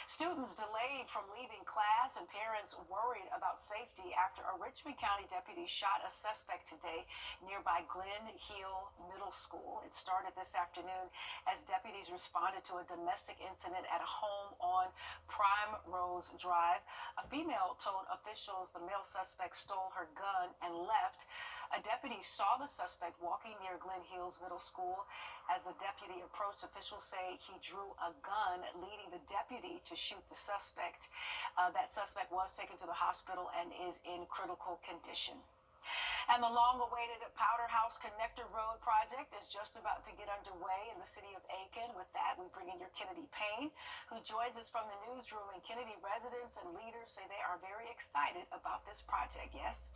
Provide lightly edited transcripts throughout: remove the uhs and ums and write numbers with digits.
Students delayed from leaving class and parents worried about safety after a Richmond County deputy shot a suspect today nearby Glen Hill Middle School. It started this afternoon as deputies responded to a domestic incident at a home on Prime Rose Drive. A female told officials the male suspect stole her gun and left. A deputy saw the suspect walking near Glen Hills Middle School. As the deputy approached, officials say he drew a gun, leading the deputy to shoot the suspect. That suspect was taken to the hospital and is in critical condition. And the long-awaited Powder House Connector Road project is just about to get underway in the city of Aiken. With that, we bring in your Kennedy Payne, who joins us from the newsroom. And Kennedy residents and leaders say they are very excited about this project. Yes?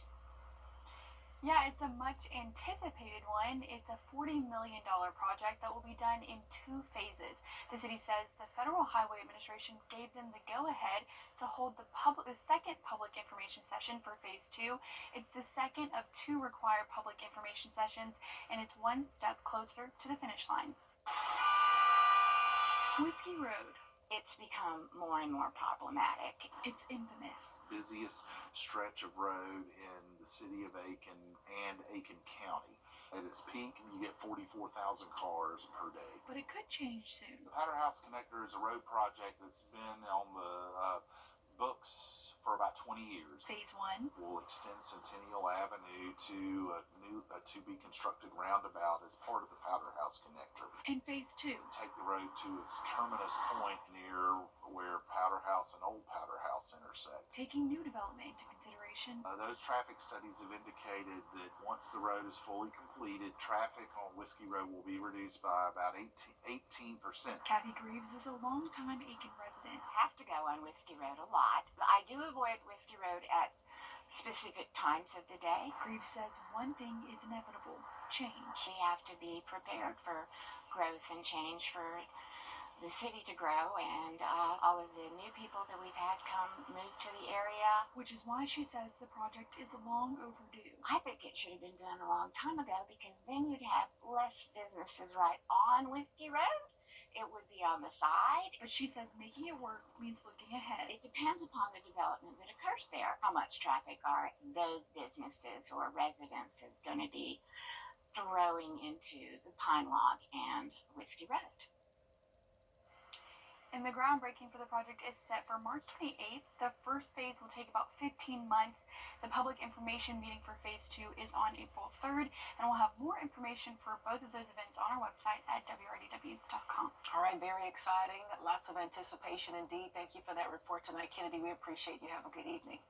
Yeah, it's a much anticipated one. It's a $40 million project that will be done in 2 phases. The city says the Federal Highway Administration gave them the go-ahead to hold the second public information session for phase 2. It's the second of 2 required public information sessions, and it's one step closer to the finish line. Whiskey Road. It's become more and more problematic. It's infamous. Busiest stretch of road in the city of Aiken and Aiken County. At its peak, you get 44,000 cars per day. But it could change soon. The Powder House Connector is a road project that's been on the books for about 20 years. Phase 1 will extend Centennial Avenue to a new to-be-constructed roundabout as part of the Powder House Connector. And phase 2 take the road to its terminus point near where Powder House and Old Powder House intersect. Taking new development into consideration. Those traffic studies have indicated that once the road is fully completed, traffic on Whiskey Road will be reduced by about 18%. Kathy Greaves is a longtime Aiken resident. I have to go on Whiskey Road a lot. I do avoid Whiskey Road at specific times of the day. Greaves says one thing is inevitable: change. We have to be prepared for growth and change, for the city to grow, and all of the new people that we've had come move to the area. Which is why she says the project is long overdue. I think it should have been done a long time ago, because then you'd have less businesses right on Whiskey Road. It would be on the side. But she says making it work means looking ahead. It depends upon the development that occurs there. How much traffic are those businesses or residences going to be throwing into the Pine Log and Whiskey Road? And the groundbreaking for the project is set for March 28th. The first phase will take about 15 months. The public information meeting for phase 2 is on April 3rd, and we'll have more information for both of those events on our website at wrdw.com. All right, very exciting. Lots of anticipation indeed. Thank you for that report tonight, Kennedy. We appreciate you. Have a good evening.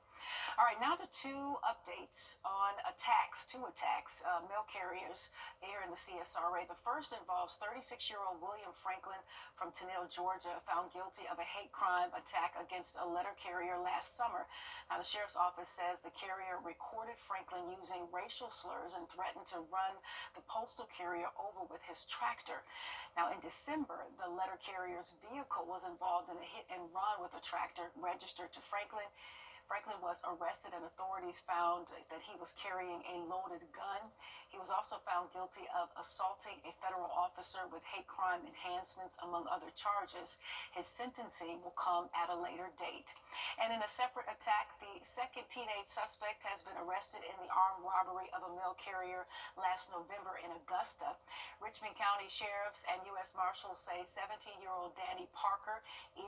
All right, now to 2 updates on attacks, 2 attacks, mail carriers here in the CSRA. The first involves 36-year-old William Franklin from Tennille, Georgia, found guilty of a hate crime attack against a letter carrier last summer. Now, the sheriff's office says the carrier recorded Franklin using racial slurs and threatened to run the postal carrier over with his tractor. Now, in December, the letter carrier's vehicle was involved in a hit and run with a tractor registered to Franklin. Franklin was arrested, and authorities found that he was carrying a loaded gun. He was also found guilty of assaulting a federal officer with hate crime enhancements, among other charges. His sentencing will come at a later date. And in a separate attack, the second teenage suspect has been arrested in the armed robbery of a mail carrier last November in Augusta. Richmond County sheriffs and U.S. Marshals say 17-year-old Danny Parker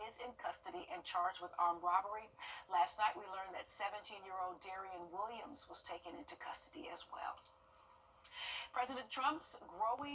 is in custody and charged with armed robbery. Last night, we learned that 17-year-old Darian Williams was taken into custody as well. President Trump's growing